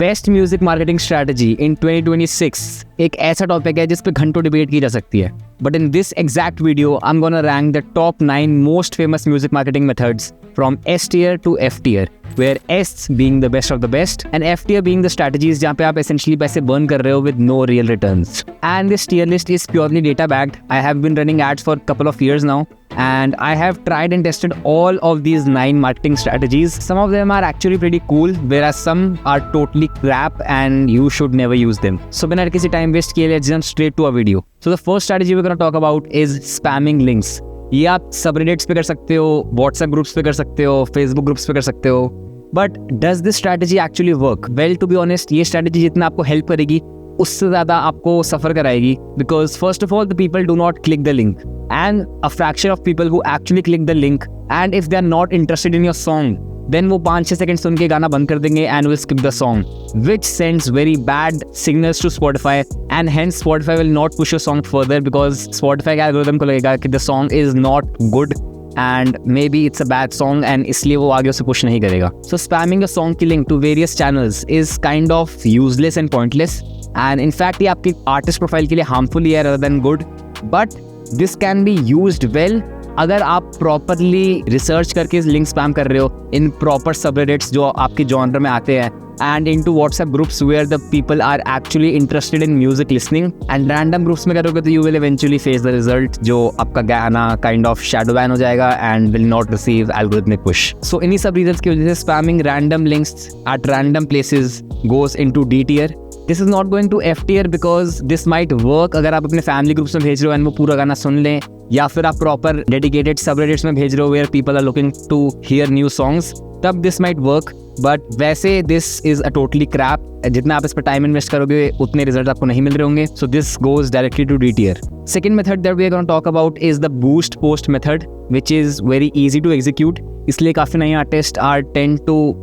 Best music marketing strategy in 2026 एक ऐसा topic है जिस पे घंटों डिबेट की जा सकती है. But in this exact video I am gonna rank the top 9 most famous music marketing methods from S tier to F tier, where S being the best of the best and F tier being the strategies जहाँ पे आप essentially पैसे burn कर रहे हो with no real returns. And this tier list is purely data backed. I have been running ads for a couple of years now and I have tried and tested all of these 9 marketing strategies. Some of them are actually pretty cool, whereas some are totally crap and you should never use them. So बिना किसी time waste किए let's jump straight to our video. So the first strategy we're going to talk about is spamming links. ये आप सबरेडिट्स पे कर सकते हो, WhatsApp groups पे कर सकते हो, फेसबुक ग्रुप्स पे कर सकते हो. But does this strategy actually work? Well, to be honest, ये स्ट्रैटेजी जितना आपको हेल्प करेगी उससे ज़्यादा आपको सफ़र कराएगी. Because first of all the people do not click the link and a fraction of people who actually click the link and if they are not interested in your song then वो 5-6 second सुन के गाना बंद कर देंगे and will skip the song, which sends very bad signals to Spotify and hence Spotify will not push your song further because Spotify के algorithm को लगेगा कि the song is not good and maybe it's a bad song and इसलिए वो आगे उसे push नहीं करेगा. So spamming a song की link to various channels is kind of useless and pointless and in fact ये आपकी artist profile के लिए harmful ही है rather than good, but this can be used well अगर आप प्रॉपरली रिसर्च करके इस लिंक स्पैम कर रहे हो इन प्रॉपर सबरेडिट्स जो आपके जॉनर में आते हैं and into WhatsApp groups where the people are actually interested in music listening. And random groups में करोगे तो you will eventually face the result जो आपका गाना काइंड ऑफ शैडो बैन हो जाएगा and will not receive algorithmic push. So इन्हीं सब रीजंस की वजह से spamming random links at random places goes into D tier. This is not going to F tier because this might work अगर आप अपने फैमिली ग्रुप्स में भेज रहे हो एंड वो पूरा गाना सुन लें, या फिर आप प्रॉपर डेडिकेटेड सबरेडिट्स में भेज रहे हो where people are looking to hear new songs, तब दिस माइट वर्क. बट वैसे this is a totally crap. जितना आप इस पर टाइम इन्वेस्ट करोगे उतने रिजल्ट आपको नहीं मिल रहे होंगे. So this goes directly to D tier. Second method that we are gonna talk about is the boost post method which is very easy to execute. इसलिए काफी नए artist are tend to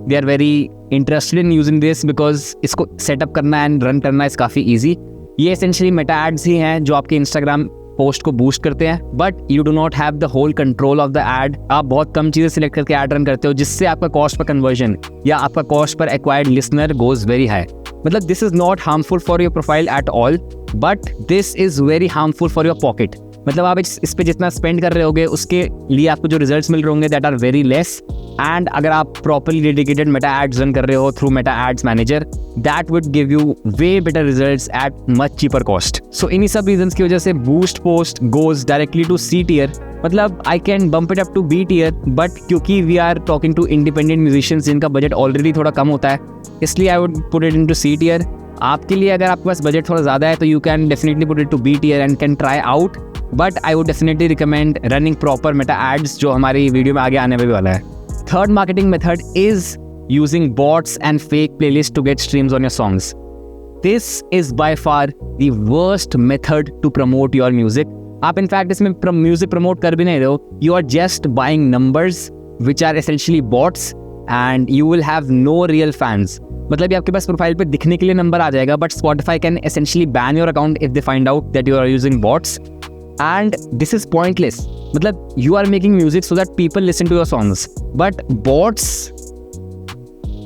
they are very interested in using this because इसको setup करना and run करना is काफी easy. ये essentially Meta ads ही हैं जो आपके इंस्टाग्राम पोस्ट को बूस्ट करते हैं, but you do not have the whole control of the ad. आप बहुत कम चीजें सिलेक्ट करके एड रन करते हो जिससे आपका कॉस्ट पर कन्वर्जन या आपका कॉस्ट पर acquired listener goes very high. मतलब this is not harmful for your profile at all, but this is very harmful for your pocket. मतलब आप इस पे जितना स्पेंड कर रहे होगे उसके लिए आपको जो रिजल्ट्स मिल रहे होंगे that are very less. And अगर आप properly dedicated Meta ads run कर रहे हो through Meta ads manager, that would give you way better results at much cheaper cost. So इन्हीं सब रीजंस की वजह से boost post goes directly to C tier. मतलब I can bump it up to B tier, but क्योंकि we are talking to independent musicians जिनका budget already थोड़ा कम होता है, इसलिए I would put it into C tier. आपके लिए अगर आपके पास बजट थोड़ा ज़्यादा है तो you can definitely put it to B tier and can try out, but I would definitely recommend running proper Meta ads जो हमारी वीडियो में आगे आने में भी वाला है. Third marketing method is using bots and fake playlist to get streams on your songs. This is by far the worst method to promote your music. आप इनफैक्ट इसमें म्यूजिक प्रमोट कर भी नहीं रहे हो, you are just buying numbers which are essentially bots and you will have no real fans. मतलब ये आपके पास प्रोफाइल पे दिखने के लिए नंबर आ जाएगा, but Spotify can essentially ban your account if they find out that you are using bots and this is pointless. मतलब you are making music so that people listen to your songs, but bots,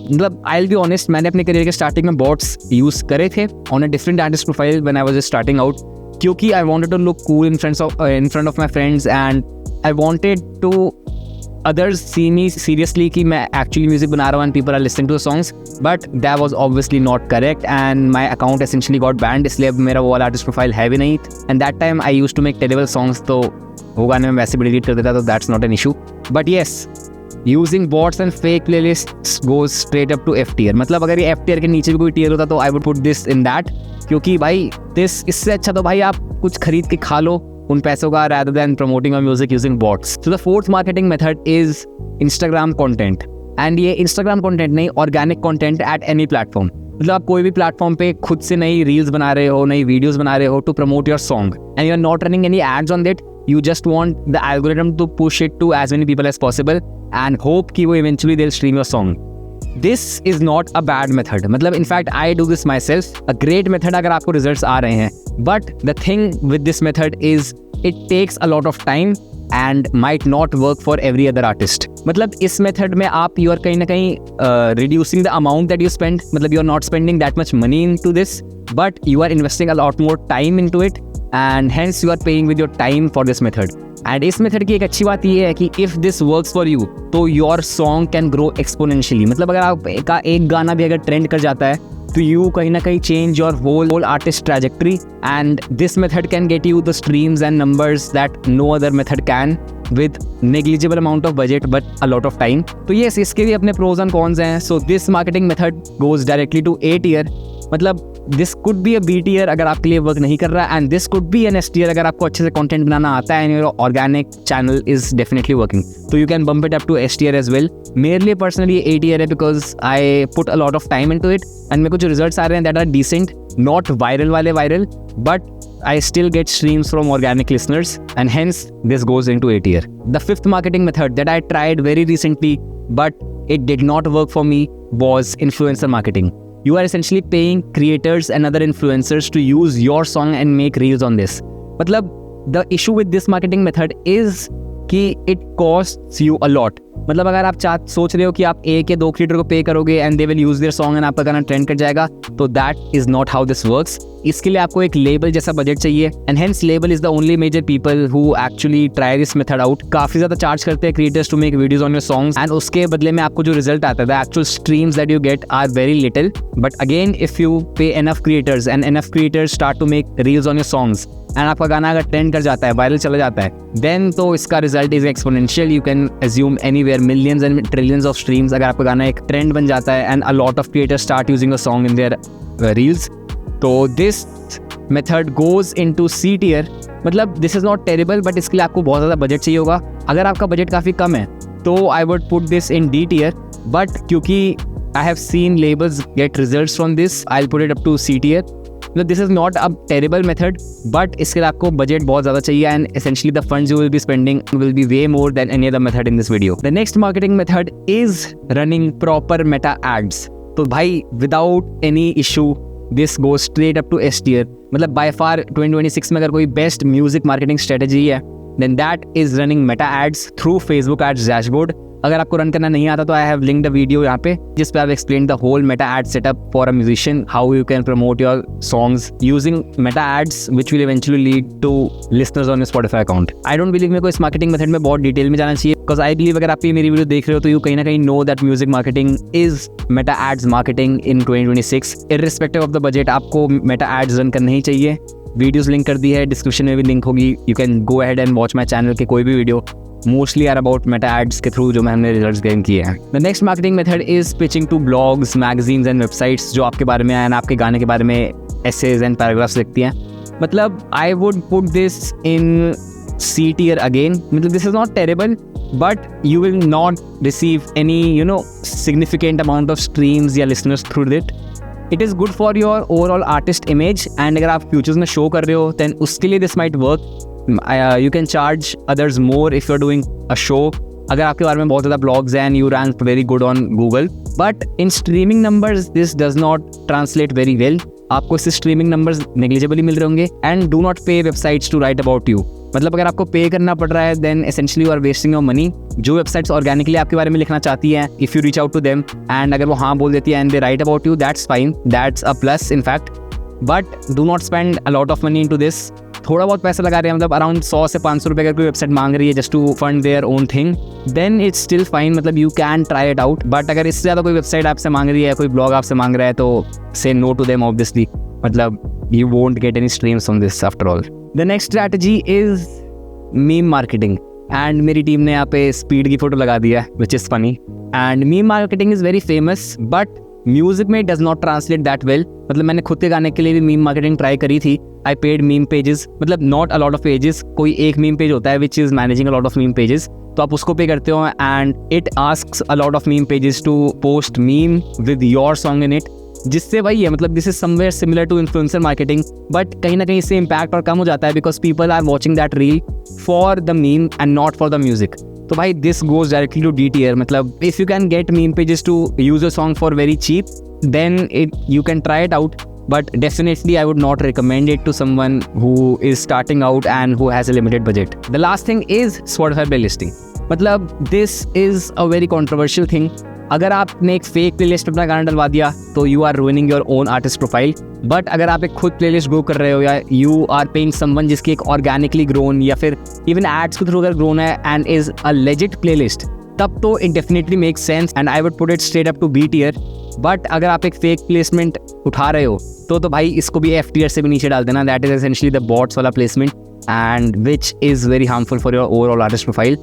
मतलब I'll be honest, मैंने अपने career के starting में bots use करे थे on a different artist profile when I was just starting out, क्योंकि I wanted to look cool in front of my friends and I wanted to others see me seriously कि मैं actually music बना रहा हूँ and people are listening to the songs, but that was obviously not correct and my account essentially got banned. इसलिए अब मेरा वो वाला artist profile है भी नहीं. and that time I used to make terrible songs, तो वो गाने में वैसे भी delete कर देता, तो that's not an issue. but yes, using bots and fake playlists goes straight up to F tier. मतलब अगर ये F tier के नीचे भी कोई tier होता तो I would put this in that, क्योंकि भाई इससे अच्छा तो भाई आप कुछ खरीद के खा लो उन पैसों का rather than promoting your music using bots. So the fourth marketing method is Instagram content. And ये Instagram content नहीं, organic content at any platform. मतलब आप कोई भी प्लेटफॉर्म पे खुद से नई रील्स बना रहे हो, नई वीडियोस बना रहे हो to promote your song and you are not running any ads on that. You just want the algorithm to push it to as many people as possible and hope कि वो eventually they'll stream your song. This is not a bad method. मतलब in fact I do this myself. A great method अगर आपको results आ रहे हैं. But the thing with this method is it takes a lot of time and might not work for every other artist. मतलब इस method में आप you are कहीं ना कहीं reducing the amount that you spend. मतलब you are not spending that much money into this, but you are investing a lot more time into it, and hence you are paying with your time for this method. And इस method की एक अच्छी बात ये है कि if this works for you तो your song can grow exponentially. मतलब अगर आपका एक गाना भी अगर ट्रेंड कर जाता है तो यू कहीं ना कहीं change your whole artist trajectory, and this method can get you the streams and numbers that no other method can with negligible amount of budget but a lot of time. तो yes, इसके भी अपने pros and cons हैं. So this marketing method goes directly to A tier. मतलब this could be a B tier अगर आपके लिए work नहीं कर रहा है, and this could be an S tier अगर आपको अच्छे से कंटेंट बनाना आता है and your organic channel is definitely working. तो you can bump it up to S tier as well. मेरे लिए personally A tier है because I put a lot of time into it and मेरे को जो results आ रहे हैं that are decent, not viral वाले viral, but I still get streams from organic listeners, and hence this goes into A tier. The fifth marketing method that I tried very recently but it did not work for me was influencer marketing. You are essentially paying creators and other influencers to use your song and make reels on this. मतलब the issue with this marketing method is कि it costs you a lot. मतलब अगर आप सोच रहे हो कि आप एक या दो क्रिएटर को पे करोगे and they will use their song and आपका गाना ट्रेंड कर जाएगा, तो that is not how this works. इसके लिए आपको एक लेबल जैसा बजट चाहिए, and hence label is the only major people who actually try this method out. काफी ज्यादा चार्ज करते हैं creators to make videos on your songs, and उसके बदले में आपको जो रिजल्ट आता है, the actual streams that you get are very little. But again if you pay enough creators and enough creators start to make reels on your songs and आपका गाना अगर ट्रेंड कर जाता है, वायरल चला जाता है, देन तो इसका result is exponential. You can assume anywhere millions and trillions of streams अगर आपका गाना एक ट्रेंड बन जाता है and a lot of creators start using a song in their reels. तो this method goes into C tier. मतलब this is not terrible, but इसके लिए आपको बहुत ज़्यादा बजट चाहिए होगा. अगर आपका बजट काफ़ी कम है तो I would put this in D tier, but क्योंकि I have seen labels get results from this, I will put it up to C tier. मतलब this is not a terrible method, but इसके लिए आपको budget बहुत ज़्यादा चाहिए, and essentially the funds you will be spending will be way more than any other method in this video. The next marketing method is running proper Meta ads. तो भाई without any issue this goes straight up to S tier. मतलब by far 2026 में अगर कोई best music marketing strategy है then that is running Meta ads through Facebook ads dashboard. अगर आपको run करना नहीं आता तो I have linked a video यहाँ पे जिस पे I have explained the whole Meta ad setup for a musician, how you can promote your songs using Meta ads which will eventually lead to listeners on your Spotify account. I don't believe मेरे को इस marketing method में बहुत detail में जाना चाहिए, because I believe अगर आप ये मेरी वीडियो देख रहे हो तो यू कहीं ना कहीं know that music marketing is Meta ads marketing in 2026. Irrespective of the budget आपको मेटा एड्स रन करना ही चाहिए. वीडियोस लिंक कर दी है, डिस्क्रिप्शन में भी लिंक होगी. You can go ahead and watch my channel के कोई भी video mostly are about Meta ads के थ्रू जो मैंने रिजल्ट्स गेन किए हैं. The next marketing method is pitching to blogs, magazines and websites जो आपके बारे में एंड आपके गाने के बारे में एसेज एंड पैराग्राफ्स लिखती हैं. मतलब आई would put this in C tier again. मतलब this is not terrible, but you will not receive any significant amount of streams या listeners through it. It is good for your overall artist image, and अगर आप futures में show कर रहे हो then उसके लिए this might work. You can charge others more if you're doing a show. अगर आपके बारे में बहुत ज़्यादा blogs हैं and you rank very good on Google, but in streaming numbers this does not translate very well. आपको इससे streaming numbers negligibly मिल रहे होंगे, and do not pay websites to write about you. मतलब अगर आपको पे करना पड़ रहा है then essentially you are wasting your money. जो वेबसाइट्स ऑर्गेनिकली आपके बारे में लिखना चाहती हैं, if you reach out to them and अगर वो हाँ बोल देती है and they write about you, that's fine, that's a plus in fact. But do not spend a lot of money in to this. थोड़ा बहुत पैसा लगा रहे हैं, मतलब अराउंड 100 से 500 रुपये अगर कोई वेबसाइट मांग रही है just to fund their own thing, then it's still fine. मतलब you can try it out. But अगर इससे ज़्यादा कोई वेबसाइट आपसे मांग रही है, कोई ब्लॉग आपसे मांग रहा है, तो से नो टू देम ऑब्वियसली. मतलब you won't get any streams from this after all. The next strategy is meme marketing, and मेरी टीम ने यहाँ पे स्पीड की फोटो लगा दिया है which is funny. And meme marketing is very famous, but music में does not translate that well. मतलब मैंने खुद के गाने के लिए भी मीम मार्केटिंग ट्राई करी थी. I paid meme pages, मतलब not a lot of pages. कोई एक मीम पेज होता है which is managing a lot of meme pages, तो आप उसको पे करते हो and it asks a lot of meme pages to post meme with your song in it. जिससे वही है, मतलब this is somewhere similar to influencer marketing, but कहीं ना कहीं इससे इम्पैक्ट और कम हो जाता है because people are watching that reel for the meme and not for the music. तो भाई this goes directly to D tier. मतलब if you can get meme pages to use a song for very cheap then it you can try it out. but definitely I would not recommend it to someone who is starting out and who has a limited budget. The last thing is Spotify playlisting. मतलब this is a very controversial thing. अगर आपने एक fake playlist अपना गाना डलवा दिया तो you are ruining your own artist profile. But अगर आप एक खुद प्लेलिस्ट ग्रो कर रहे हो या यू आर पेइंग समवन जिसकी एक ऑर्गेनिकली ग्रोन या फिर इवन एड्स के थ्रू अगर ग्रोन है and is a legit playlist, तब तो it definitely makes sense and I would put it straight up to B tier. But अगर आप एक फेक प्लेसमेंट उठा रहे हो तो भाई इसको भी एफ टियर से भी नीचे डाल देना. That is essentially the bots वाला placement and which is very harmful for your overall artist profile.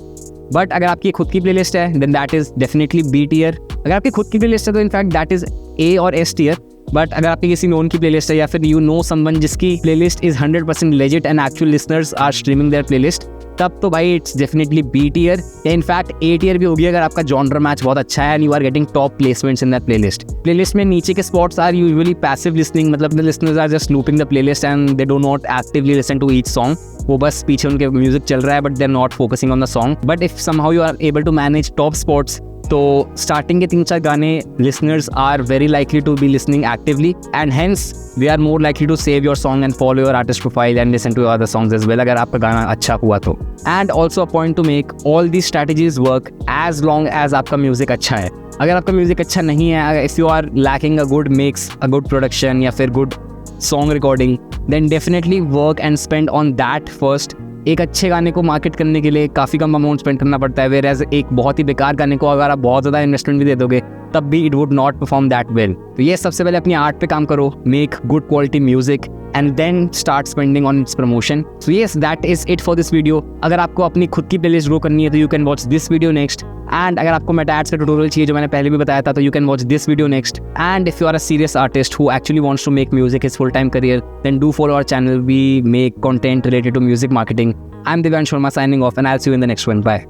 But अगर आपकी खुद की प्लेलिस्ट है then that is definitely B tier. अगर आपकी खुद की प्लेलिस्ट है तो इनफैक्ट दैट इज ए और एस टियर. बट अगर आपकी किसी नोन की प्लेलिस्ट है या फिर यू नो समवन जिसकी playlist is 100% legit and actual listeners are streaming their playlist, तब तो भाई इट्स डेफिनेटली बी टियर या इनफैक्ट ए टियर भी होगी अगर आपका जॉनर मैच बहुत अच्छा है and you are getting top placements in that playlist. Playlist में नीचे के spots are usually passive listening, मतलब the listeners are just looping the playlist and they do not actively listen to each song. वो बस पीछे उनके music चल रहा है but they are not focusing on the song. But if somehow you are able to manage top spots तो starting के 3-4 गाने listeners are very likely to be listening actively and hence they are more likely to save your song and follow your artist profile and listen to other songs as well अगर आपका गाना अच्छा हुआ तो. And also a point to make, all the strategies work as long as आपका music अच्छा है. अगर आपका म्यूजिक अच्छा नहीं है, if you are lacking a good mix, a good production या फिर good song recording, then definitely work and spend on that first. एक अच्छे गाने को मार्केट करने के लिए काफ़ी कम अमाउंट स्पेंड करना पड़ता है, वेयर एज एक बहुत ही बेकार गाने को अगर आप बहुत ज़्यादा इन्वेस्टमेंट भी दे दोगे तब भी it would not perform that well. तो ये सबसे पहले अपनी आर्ट पे काम करो, make good quality music and then start spending on its promotion. So yes, that is it for this video. अगर आपको अपनी खुद की प्लेलिस्ट ग्रो करनी है तो you can watch this video next. And अगर आपको मेटा एड्स का ट्यूटोरियल चाहिए जो मैंने पहले भी बताया था तो you can watch this video next. And if you are a serious artist who actually wants to make music his full-time career, then do follow our channel. We make content related to music marketing. I'm Divyan Sharma signing off and I'll see you in the next one. Bye.